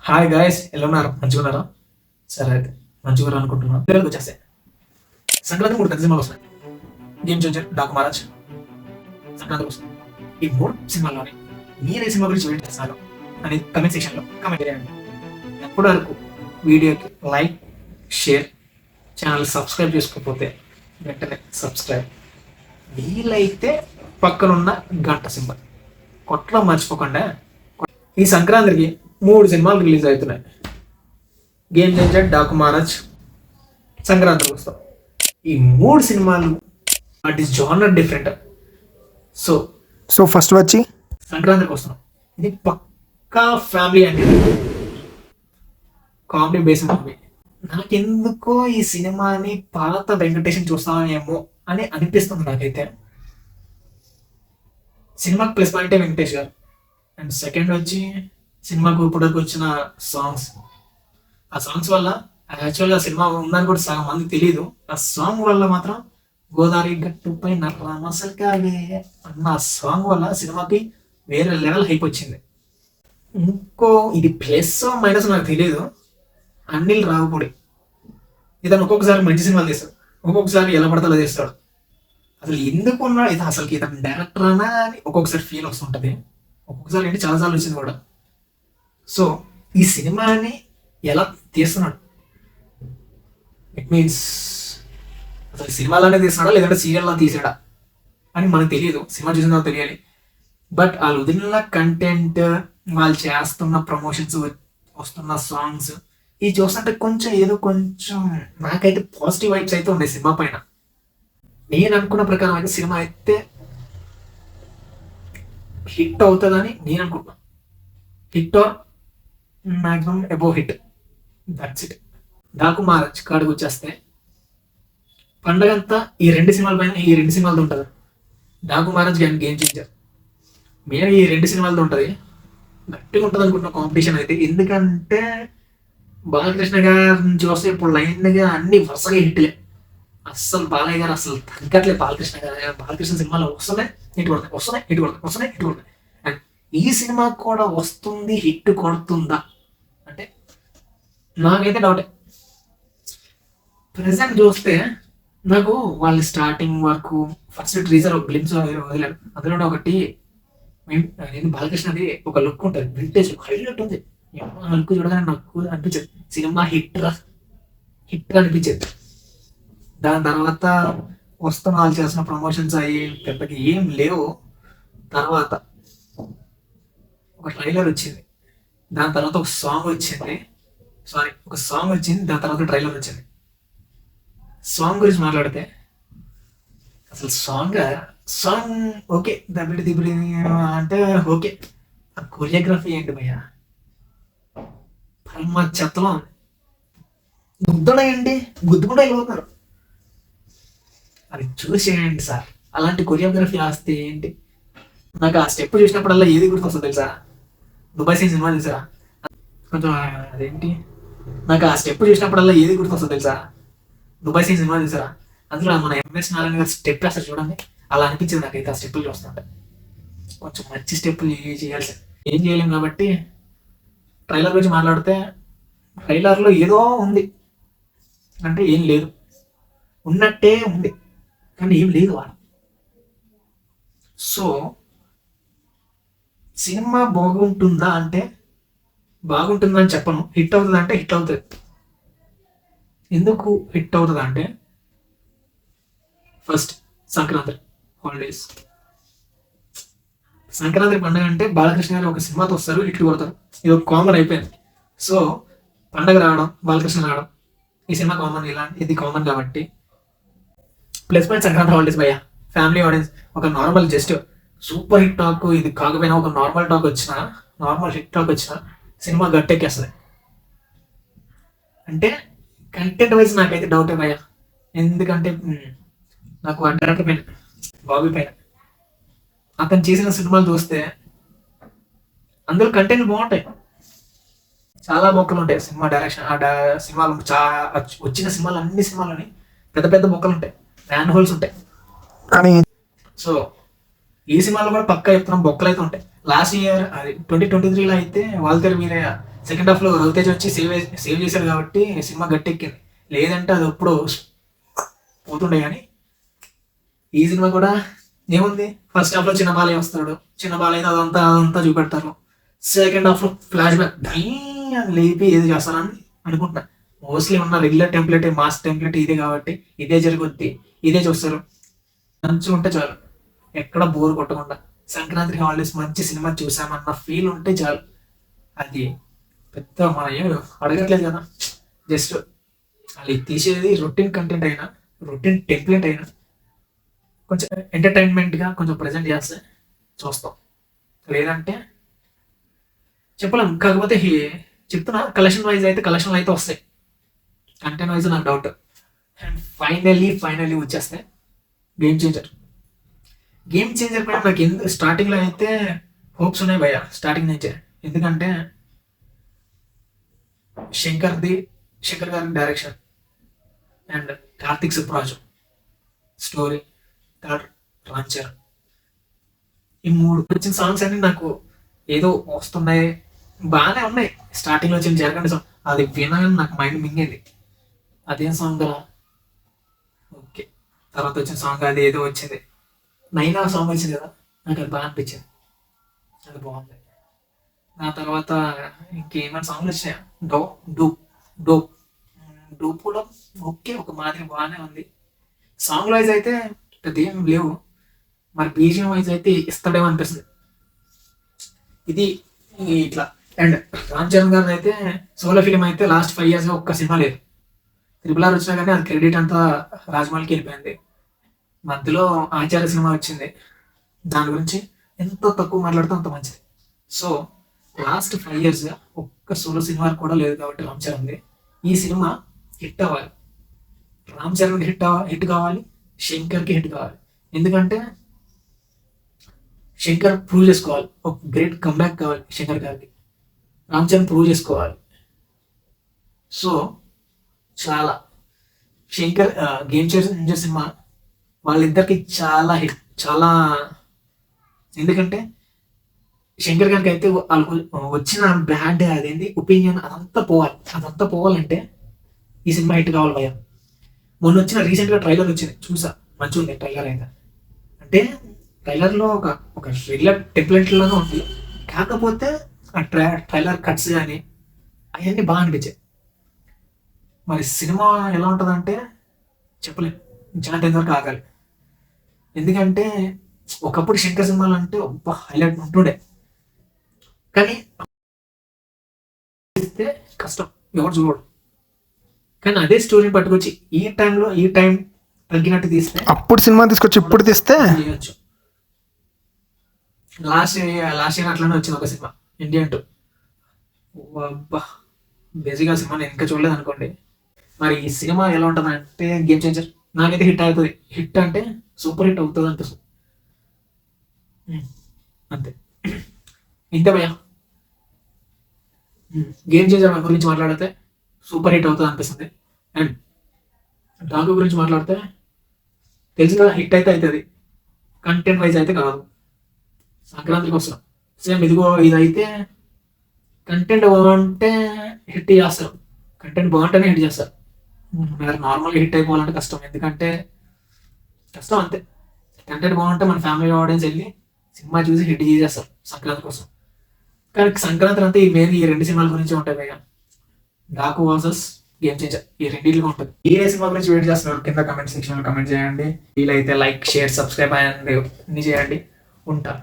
Hi guys, ఎలా ఉన్నారు? మంచిగా ఉన్నారా? సరే అయితే మంచిగా అనుకుంటున్నాను. పిల్లలకు వచ్చేస్తాయి సంక్రాంతి మూడు పెద్ద సినిమాలు వస్తాయి. గేమ్ చేంజర్, డాకు మహారాజ్, సంక్రాంతికి వస్తుంది. ఈ మూడు సినిమాల్లోని మీరు ఏ సినిమా గురించి వెయిట్ చేస్తారు అని కమెంట్ సెక్షన్లో కమెంట్ చేయండి. ఎప్పటి వరకు వీడియోకి లైక్, షేర్, ఛానల్ సబ్స్క్రైబ్ చేసుకోకపోతే వెంటనే సబ్స్క్రైబ్, వీలైతే పక్కనున్న గంట సింబల్ కొట్టడం మర్చిపోకుండా. ఈ సంక్రాంతికి మూడు సినిమాలు రిలీజ్ అవుతున్నాయి. గేమ్ చేంజర్, డాకు మహారాజ్, సంక్రాంతికి వస్తాం. ఈ మూడు సినిమాలు వాటి genre different. So so first వచ్చి సంక్రాంతికి వస్తున్నాం. ఇది పక్కా ఫ్యామిలీ అండి, కామెడీ బేస్డ్ మూవీ. నాకెందుకో ఈ సినిమాని పాత వెంకటేషన్ చూస్తామేమో అని అనిపిస్తుంది నాకైతే. సినిమాకి ప్లస్ పాయింటే వెంకటేష్ గారు. అండ్ సెకండ్ వచ్చి సినిమాకు ఇప్పటివరకు వచ్చిన సాంగ్స్. ఆ సాంగ్స్ వల్ల యాక్చువల్గా సినిమా ఉందని కూడా సగం మందికి తెలియదు. ఆ సాంగ్ వల్ల మాత్రం గోదావరి గట్టుపై నర్రమసల్కావే అన్న సాంగ్ వల్ల సినిమాకి వేరే లెవెల్ హైప్ వచ్చింది. ఇంకో ఇది ప్లస్ మైనస్ నాకు తెలియదు. అనిల్ రావుపూడి ఇతను ఒక్కొక్కసారి మంచి సినిమాలు తీస్తాడు, ఒక్కొక్కసారి ఎలా పడతాలో తీస్తాడు. అసలు ఎందుకున్నా ఇది అసలు ఇతను డైరెక్టర్ అనా అని ఒక్కొక్కసారి ఫీల్ వస్తుంటది. ఒక్కొక్కసారి ఏంటి చాలాసార్లు వచ్చింది కూడా. సో ఈ సినిమాని ఎలా తీస్తున్నాడు, ఇట్ మీన్స్ అసలు సినిమాలోనే తీస్తున్నాడా లేదంటే సీరియల్లో తీసాడా అని మనకు తెలియదు. సినిమా చూసిన తెలియాలి. బట్ వాళ్ళు వదిలిన కంటెంట్, వాళ్ళు చేస్తున్న ప్రమోషన్స్, వస్తున్న సాంగ్స్ ఇది చూస్తుంటే కొంచెం ఏదో కొంచెం నాకైతే పాజిటివ్ వైబ్స్ అయితే ఉన్నాయి సినిమా పైన. నేను అనుకున్న ప్రకారం అయితే సినిమా అయితే హిట్ అవుతుందని నేను అనుకుంటున్నాను. Hit or maximum above hit, that's it. Daaku Maharaj కాడికి వచ్చేస్తే పండగ అంతా ఈ రెండు సినిమాల పైన, ఈ రెండు సినిమాలతో ఉంటుంది. డాకు మహారాజ్ కానీ గేమ్ చేంజర్ మెయిన్ ఈ రెండు సినిమాలతో ఉంటుంది. గట్టిగా ఉంటుంది అనుకుంటున్న కాంపిటీషన్ అయితే. ఎందుకంటే బాలకృష్ణ గారిని చూస్తే ఇప్పుడు లైన్గా అన్ని వరుసగా హిట్లే. అస్సలు బాలయ్య గారు అసలు తగ్గట్లేదు. బాలకృష్ణ సినిమాలో వస్తున్నాయి హిట్ కొడతాయి, వస్తున్నాయి హిట్ కొడతాయి, వస్తున్నాయి హిట్ కొడతాయి. అండ్ ఈ సినిమా కూడా వస్తుంది, హిట్ కొడుతుందా అంటే నాకైతే డౌటే. ప్రెసెంట్ చూస్తే నాకు వాళ్ళు స్టార్టింగ్ వరకు ఫస్ట్ టీజర్ గ్లిమ్స్ వదిలాడు. అందులో ఒకటి నేను బాలకృష్ణది ఒక లుక్ ఉంటుంది, వింటేజ్ హైలైట్ ఉంది. ఆ లుక్ చూడగానే నాకు అనిపించేది సినిమా హిట్ అనిపించేది. దాని తర్వాత వస్తున్న వాళ్ళు చేసిన ప్రమోషన్స్ అయ్యి పెద్దగా ఏం లేవు. తర్వాత ఒక ట్రైలర్ వచ్చింది, దాని తర్వాత ఒక సాంగ్ వచ్చింది. దాని తర్వాత ట్రైలర్ వచ్చింది. సాంగ్ గురించి మాట్లాడితే అసలు సాంగ్ ఓకే, దబ్బిడి అంటే ఓకే. ఆ కొరియోగ్రఫీ ఏంటి భయ్యా, పరమ చెత్తలో ఉంది. గుద్దుకుండా వెళ్ళిపోతున్నారు. అది చూసేయండి సార్. అలాంటి కొరియోగ్రఫీ ఆస్తే ఏంటి? నాకు ఆ స్టెప్ చూసినప్పుడల్లా ఏది గుర్తొస్తుంది తెలుసా? దుబాయ్ సీన్ సినిమా చూసారా? కొంచెం అదేంటి, నాకు ఆ స్టెప్ చూసినప్పుడల్లా ఏది గుర్తొస్తుంది తెలుసా? దుబాయ్ సీన్ సినిమా చూసారా? అందులో మన ఎంఎస్ నారాయణ గారు స్టెప్ వేస్తారు చూడండి, అలా అనిపించింది నాకైతే ఆ స్టెప్పులు చూస్తుంటే. కొంచెం మంచి స్టెప్పులు చేయాల్సి, ఏం చేయలేము కాబట్టి. ట్రైలర్ గురించి మాట్లాడితే ట్రైలర్లో ఏదో ఉంది అంటే ఏం లేదు, ఉన్నట్టే ఉంది కానీ ఏం లేదు వాడు. సో సినిమా బాగుంటుందా అంటే బాగుంటుందని చెప్పను. హిట్ అవుతుంది అంటే హిట్ అవుతుంది. ఎందుకు హిట్ అవుతుంది అంటే ఫస్ట్ సంక్రాంతి హాలిడేస్. సంక్రాంతి పండుగ అంటే బాలకృష్ణ గారు ఒక సినిమాతో వస్తారు, హిట్ కొడతారు. ఇది ఒక కామన్ అయిపోయింది. సో పండగ రావడం, బాలకృష్ణ రావడం, ఈ సినిమా కామన్, ఇది కామన్ కాబట్టి. ప్లస్ పాయింట్ సంక్రాంతి హాలిడేస్ భయ్యా. ఫ్యామిలీ ఆడియన్స్ ఒక normal just super hit talk ఇది కాకపోయినా ఒక నార్మల్ హిట్ టాక్ వచ్చిన సినిమా గట్టెక్కేస్తుంది. అంటే కంటెంట్ వైజ్ నాకైతే డౌటే భయ్యా. ఎందుకంటే నాకు ఆ డైరెక్టర్ పైన, బాబీ పైన, అతను చేసిన సినిమాలు చూస్తే అందులో కంటెంట్ బాగుంటాయి, చాలా బొక్కలు ఉంటాయి. సినిమా డైరెక్షన్, సినిమాలు వచ్చిన సినిమాలు, అన్ని సినిమాలని పెద్ద పెద్ద బొక్కలు ఉంటాయి, మ్యాన్ హోల్స్ ఉంటాయి. కానీ సో ఈ సినిమాలో కూడా పక్కా చెప్తున్నాం బొక్కలు అయితే ఉంటాయి. లాస్ట్ ఇయర్ అది 2023లో అయితే వాళ్ళ వీరయ్య సెకండ్ హాఫ్లో రవితేజ్ వచ్చి సేవ్ చేశాడు కాబట్టి సినిమా గట్టెక్కింది. లేదంటే అది ఎప్పుడో పోతుండే. కానీ ఈ సినిమా కూడా ఏముంది, ఫస్ట్ హాఫ్లో చిన్న బాలయ్య వస్తాడు, చిన్న బాలయ్య అదంతా చూపెడతారు. సెకండ్ హాఫ్లో ఫ్లాష్ బ్యాక్ లేపి ఏది చేస్తారని అనుకుంటున్నా. మోస్ట్లీ ఉన్న రెగ్యులర్ టెంప్లెట్, మాస్ టెంప్లెట్ ఇదే కాబట్టి ఇదే జరుగుద్ది, ఇదే చూస్తారు. మంచిగా ఉంటే చాలు, ఎక్కడ బోర్ కొట్టకుండా సంక్రాంతి హాలిడేస్ మంచి సినిమా చూసామన్న ఫీల్ ఉంటే చాలు. అది పెద్ద మన ఏమి అడగట్లేదు కదా, జస్ట్ వాళ్ళు తీసేది రొటీన్ కంటెంట్ అయినా, రొటీన్ టెంప్లెట్ అయినా కొంచెం ఎంటర్టైన్మెంట్గా కొంచెం ప్రజెంట్ చేస్తే చూస్తాం. లేదంటే చెప్పలేం. కాకపోతే చెప్తున్నా, కలెక్షన్ వైజ్ అయితే కలెక్షన్లు అయితే వస్తాయి, కంటెంట్ వైజ్ నాకు డౌట్. అండ్ ఫైనల్లీ వచ్చేస్తే గేమ్ చేంజర్ పైన నాకు స్టార్టింగ్లో అయితే హోప్స్ ఉన్నాయి భయ్య, స్టార్టింగ్ నుంచే. ఎందుకంటే శంకర్ గారి direction and Karthik Subraju story, third Ram Charan, ఈ 3 వచ్చిన సాంగ్స్ అన్ని నాకు ఏదో వస్తున్నాయి, బాగానే ఉన్నాయి. స్టార్టింగ్లో వచ్చిన జరగండి సాంగ్ అది వినగానే నాకు మైండ్ మింగేది. అదేం సాంగ్ కదా, ఓకే. తర్వాత వచ్చిన సాంగ్ అది ఏదో వచ్చింది, నైనా సాంగ్ వచ్చింది కదా, నాకు అది బాగా అనిపించింది, అది బాగుంది. ఆ తర్వాత ఇంకేమైనా సాంగ్లు వచ్చినాయి, డూప్ కూడా ఓకే, ఒక మాదిరి బాగానే ఉంది. సాంగ్ వైజ్ అయితే పెద్ద ఏం లేవు, మరి బీజిఎం వైజ్ అయితే ఇస్తాడేమో అనిపిస్తుంది. ఇది ఇట్లా. అండ్ రామ్ చరణ్ గారిని అయితే సోలో ఫిలిం అయితే లాస్ట్ 5 years ఒక్క సినిమా లేదు. RRR వచ్చినా కానీ అది క్రెడిట్ అంతా రాజమౌళికి వెళ్ళిపోయింది. మధ్యలో ఆచార్య సినిమా వచ్చింది, దాని గురించి ఎంతో తక్కువ మాట్లాడితే అంత మంచిది. సో లాస్ట్ 5 yearsగా ఒక్క సోలో సినిమా కూడా లేదు కాబట్టి రామ్ చరణ్ది. ఈ సినిమా హిట్ అవ్వాలి, రామ్ చరణ్కి హిట్ కావాలి, శంకర్కి హిట్ కావాలి. ఎందుకంటే శంకర్ ప్రూవ్ చేసుకోవాలి, ఒక గ్రేట్ కంబ్యాక్ కావాలి శంకర్ గారికి, రామ్ చరణ్ ప్రూవ్ చేసుకోవాలి. సో చాలా శంకర్ గేమ్ చేంజర్ సినిమా వాళ్ళిద్దరికి చాలా హిట్, చాలా. ఎందుకంటే శంకర్ గారికి అయితే వాళ్ళకు వచ్చిన బ్యాడ్ అదేంటి ఒపీనియన్ అదంతా పోవాలంటే ఈ సినిమా హిట్ కావాలి భయ్య. మొన్న వచ్చిన రీసెంట్గా ట్రైలర్ వచ్చింది, చూసా, మంచిగా ఉంది ట్రైలర్ అయితే. అంటే ట్రైలర్లో ఒక రెగ్యులర్ టెంప్లెట్లోనే ఉంది, కాకపోతే ఆ ట్రైలర్ కట్స్ కానీ అవన్నీ బాగా అనిపించాయి. మరి సినిమా ఎలా ఉంటుందంటే చెప్పలేం, చాలా టైం వరకు ఆగాలి. ఎందుకంటే ఒకప్పుడు శంకర్ సినిమాలు అంటే హైలైట్ ఉంటుండే, కానీ కష్టం, ఎవరు చూడడు. కానీ అదే స్టోరీని పట్టుకొచ్చి ఈ టైం తగ్గినట్టు తీస్తే, అప్పుడు సినిమా తీసుకొచ్చి ఇప్పుడు తీస్తే చేయొచ్చు. లాస్ట్ ఇయర్ అట్లానే వచ్చింది ఒక సినిమా, ఇండియన్ 2. బేసిక్గా సినిమా నేను ఇంకా చూడలేదు అనుకోండి. మరి ఈ సినిమా ఎలా ఉంటుంది అంటే గేమ్ చేంజర్. నాకైతే హిట్ అవుతుంది, హిట్ అంటే సూపర్ హిట్ అవుతుంది అనిపిస్తుంది, అంతే. ఇంతే భయ్య. గేమ్ చేంజర్ గురించి మాట్లాడితే సూపర్ హిట్ అవుతుంది అనిపిస్తుంది. అండ్ డాకు గురించి మాట్లాడితే తెలిసి కదా, హిట్ అయితే అవుతుంది, కంటెంట్ వైజ్ అయితే కాదు. సంక్రాంతికి వస్తాం, సేమ్ ఇదైతే కంటెంట్ బాగుంటే హిట్ చేస్తారు, కంటెంట్ బాగుంటేనే హిట్ చేస్తారు. మరి నార్మల్గా హిట్ అయిపోవాలంటే కష్టం, ఎందుకంటే కష్టం అంతే. కంటెంట్ బాగుంటే మన ఫ్యామిలీ ఆడియన్స్ వెళ్ళి సినిమా చూసి హిట్ చేసేస్తారు సంక్రాంతి కోసం. కానీ సంక్రాంతి అంతా ఈ 2 సినిమాల గురించి ఉంటాయి భయ్య, డాకు వర్సెస్ గేమ్ చేంజర్, ఈ రెండింటిగా ఉంటుంది. ఏ సినిమా గురించి వెయిట్ చేస్తున్నారు కింద కమెంట్ సెక్షన్లో కమెంట్ చేయండి. వీలైతే లైక్, షేర్, సబ్స్క్రైబ్ అన్నీ చేయండి. ఉంటా.